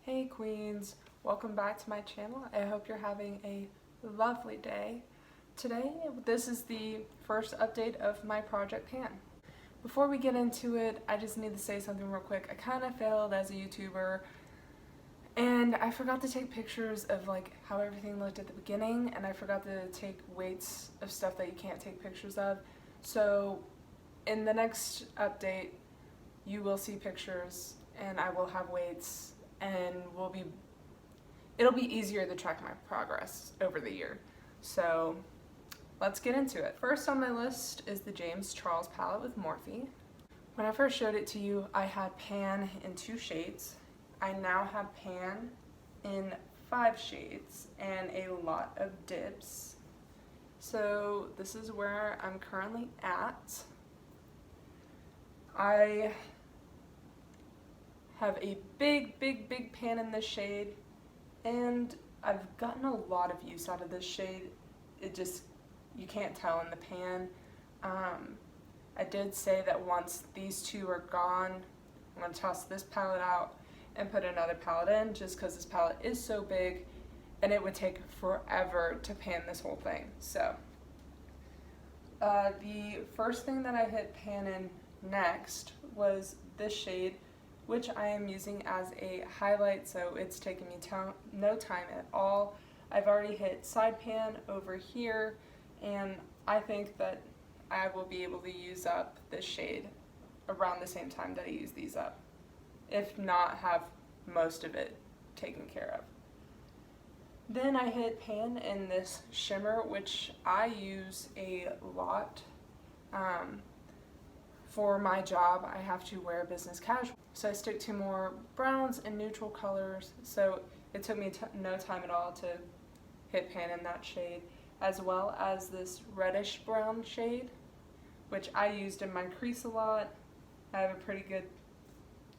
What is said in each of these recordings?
Hey queens, welcome back to my channel. I hope you're having a lovely day. Today, this is the first update of my project pan. Before we get into it, I just need to say something real quick. I kind of failed as a YouTuber and I forgot to take pictures of like how everything looked at the beginning, and I forgot to take weights of stuff that you can't take pictures of. So in the next update, you will see pictures and I will have weights, and it'll be easier to track my progress over the year. So let's get into it. First on my list is the James Charles palette with Morphine. When I first showed it to you, I had pan in 2 shades. I now have pan in 5 shades and a lot of dips. So this is where I'm currently at. I have a big pan in this shade, and I've gotten a lot of use out of this shade. You can't tell in the pan. I did say that once these 2 are gone, I'm going to toss this palette out and put another palette in, just because this palette is so big and it would take forever to pan this whole thing. So the first thing that I hit pan in next was this shade, which I am using as a highlight, so it's taking me no time at all. I've already hit side pan over here, and I think that I will be able to use up this shade around the same time that I use these up, if not have most of it taken care of. Then I hit pan in this shimmer, which I use a lot. For my job, I have to wear business casual, so I stick to more browns and neutral colors, so it took me no time at all to hit pan in that shade, as well as this reddish brown shade, which I used in my crease a lot. I have a pretty good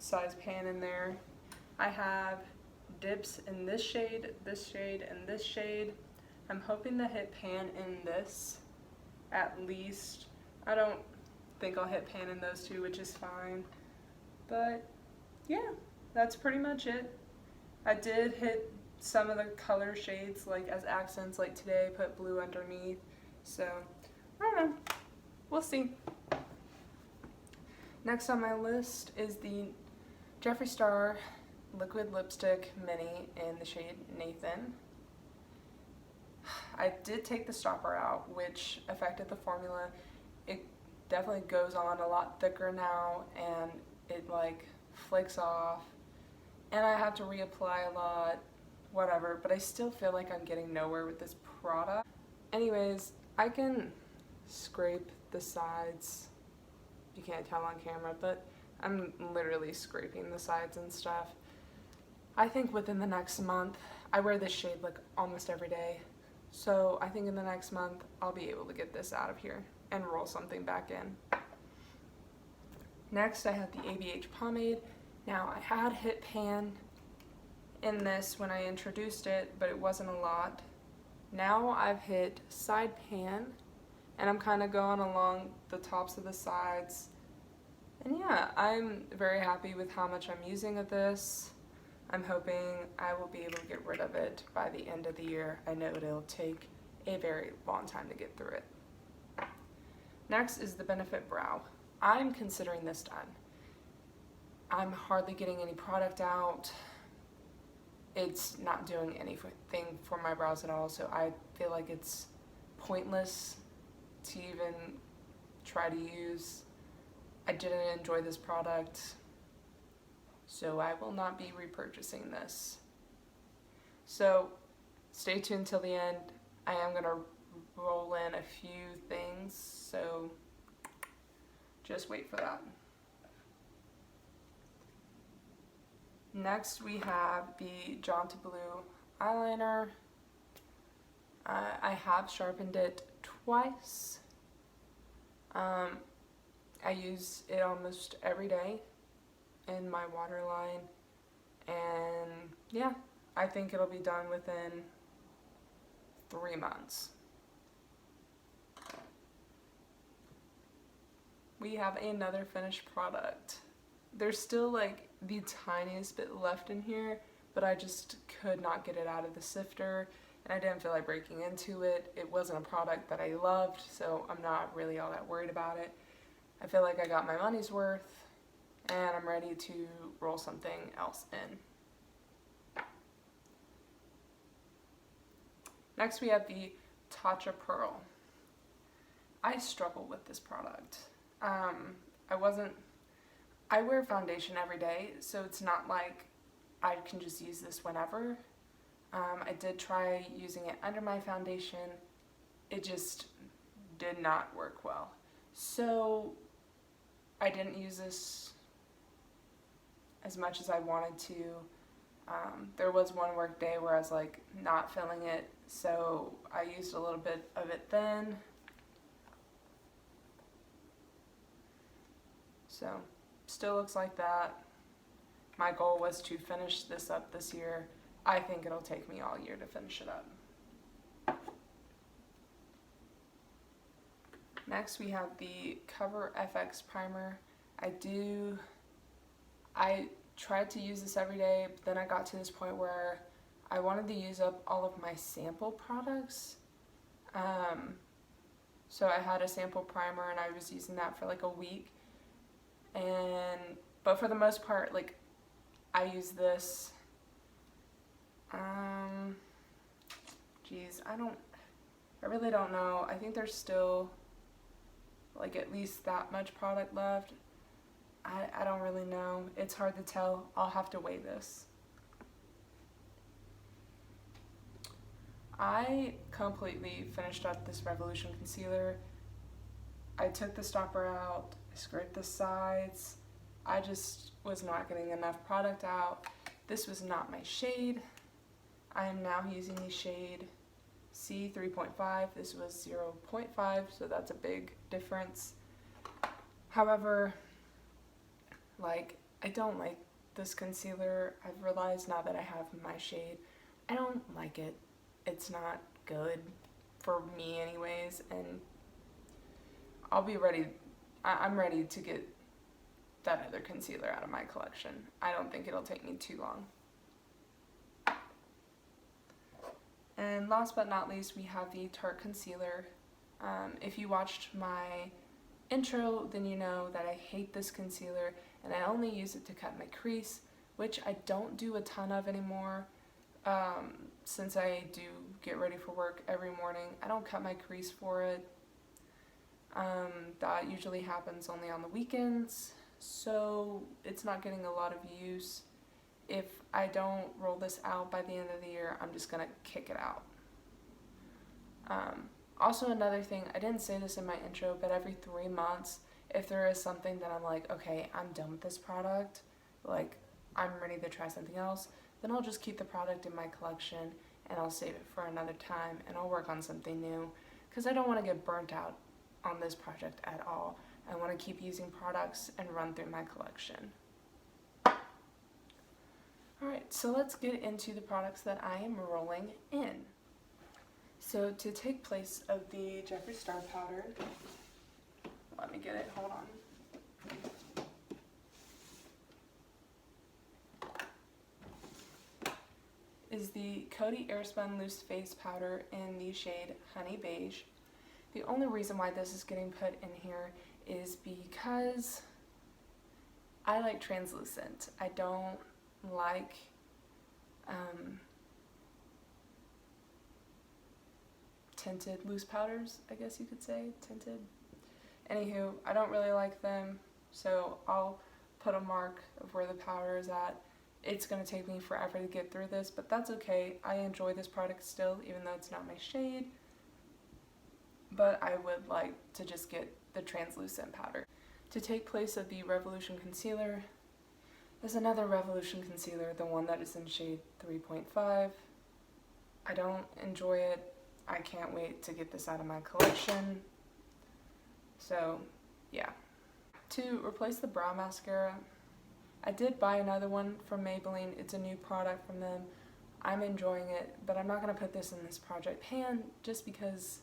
size pan in there. I have dips in this shade, and this shade. I'm hoping to hit pan in this at least. I don't think I'll hit pan in those 2, which is fine. But yeah, that's pretty much it. I did hit some of the color shades like as accents, like today I put blue underneath. So I don't know, we'll see. Next on my list is the Jeffree Star liquid lipstick mini in the shade Nathan. I did take the stopper out, which affected the formula. It definitely goes on a lot thicker now, and it like flakes off, and I have to reapply a lot, whatever, but I still feel like I'm getting nowhere with this product. Anyways, I can scrape the sides. You can't tell on camera, but I'm literally scraping the sides and stuff. I think within the next month, I wear this shade like almost every day, so I think in the next month I'll be able to get this out of here and roll something back in. Next I have the ABH pomade. Now I had hit pan in this when I introduced it, but it wasn't a lot. Now I've hit side pan, and I'm kind of going along the tops of the sides. And yeah, I'm very happy with how much I'm using of this. I'm hoping I will be able to get rid of it by the end of the year. I know it'll take a very long time to get through it. Next is the Benefit Brow. I'm considering this done. I'm hardly getting any product out. It's not doing anything for my brows at all, so I feel like it's pointless to even try to use. I didn't enjoy this product, so I will not be repurchasing this. So stay tuned till the end. I am going to roll in a few things, so just wait for that. Next we have the Jaunt Blue eyeliner. I have sharpened it twice. I use it almost every day in my waterline, and yeah, I think it'll be done within 3 months. We have another finished product. There's still like the tiniest bit left in here, but I just could not get it out of the sifter, and I didn't feel like breaking into it. It wasn't a product that I loved, so I'm not really all that worried about it. I feel like I got my money's worth, and I'm ready to roll something else in. Next we have the Tatcha Pearl. I struggle with this product. I wear foundation every day, so it's not like I can just use this whenever. I did try using it under my foundation. It just did not work well. So I didn't use this as much as I wanted to. There was one work day where I was like not feeling it, so I used a little bit of it then. So still looks like that. My goal was to finish this up this year. I think it'll take me all year to finish it up. Next we have the Cover FX Primer. I tried to use this every day, but then I got to this point where I wanted to use up all of my sample products. So I had a sample primer and I was using that for like a week. But for the most part, like, I use this, I really don't know. I think there's still like at least that much product left. I don't really know. It's hard to tell. I'll have to weigh this. I completely finished up this Revolution concealer. I took the stopper out, I scraped the sides. I just was not getting enough product out. This was not my shade. I am now using the shade C 3.5. This was 0.5, so that's a big difference. However, like, I don't like this concealer. I've realized now that I have my shade, I don't like it. It's not good for me anyways, and I'll be ready. I'm ready to get that other concealer out of my collection. I don't think it'll take me too long. And last but not least, we have the Tarte Concealer. If you watched my intro, then you know that I hate this concealer and I only use it to cut my crease, which I don't do a ton of anymore. Since I do get ready for work every morning, I don't cut my crease for it. That usually happens only on the weekends, so it's not getting a lot of use. If I don't roll this out by the end of the year, I'm just gonna kick it out. Also, another thing, I didn't say this in my intro, but every 3 months, if there is something that I'm like, okay, I'm done with this product, like, I'm ready to try something else, then I'll just keep the product in my collection and I'll save it for another time and I'll work on something new, because I don't want to get burnt out on this project at all. I want to keep using products and run through my collection. Alright, so let's get into the products that I am rolling in. So to take place of the Jeffree Star powder, let me get it, hold on. Is the Coty Airspun Loose Face Powder in the shade Honey Beige. The only reason why this is getting put in here is because I like translucent. I don't like tinted loose powders, I guess you could say, tinted. Anywho, I don't really like them, so I'll put a mark of where the powder is at. It's going to take me forever to get through this, but that's okay. I enjoy this product still, even though it's not my shade. But I would like to just get the translucent powder. To take place of the Revolution Concealer, there's another Revolution Concealer, the one that is in shade 3.5. I don't enjoy it. I can't wait to get this out of my collection. So, yeah. To replace the brow mascara, I did buy another one from Maybelline. It's a new product from them. I'm enjoying it, but I'm not going to put this in this project pan just because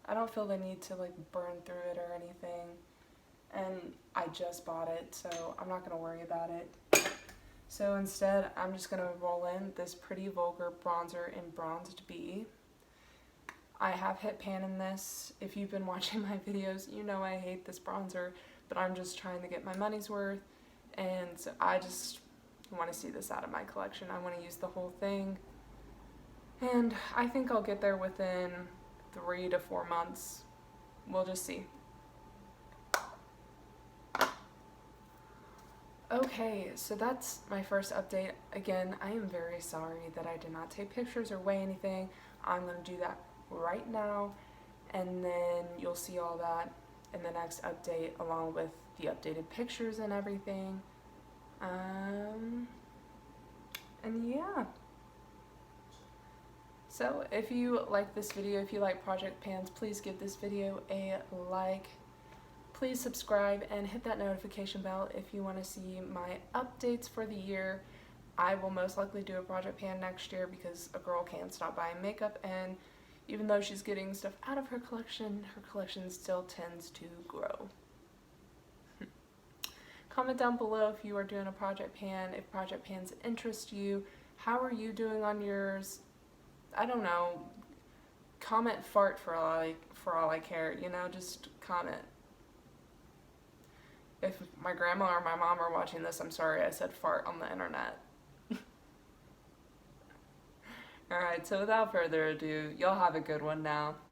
I don't feel the need to like burn through it or anything. And I just bought it, so I'm not going to worry about it. So instead, I'm just going to roll in this Pretty Vulgar bronzer in Bronzed Bee. I have hit pan in this. If you've been watching my videos, you know I hate this bronzer, but I'm just trying to get my money's worth, and I just want to see this out of my collection. I want to use the whole thing, and I think I'll get there within 3 to 4 months. We'll just see. Okay, so that's my first update. Again, I am very sorry that I did not take pictures or weigh anything. I'm going to do that right now, and then you'll see all that in the next update along with the updated pictures and everything. And yeah. So if you like this video, if you like project pans, please give this video a like. Please subscribe and hit that notification bell if you want to see my updates for the year. I will most likely do a project pan next year because a girl can't stop buying makeup, and even though she's getting stuff out of her collection still tends to grow. Comment down below if you are doing a project pan, if project pans interest you. How are you doing on yours? I don't know. Comment fart for all I care, you know, just comment. If my grandma or my mom are watching this, I'm sorry I said fart on the internet. Alright, so without further ado, y'all have a good one now.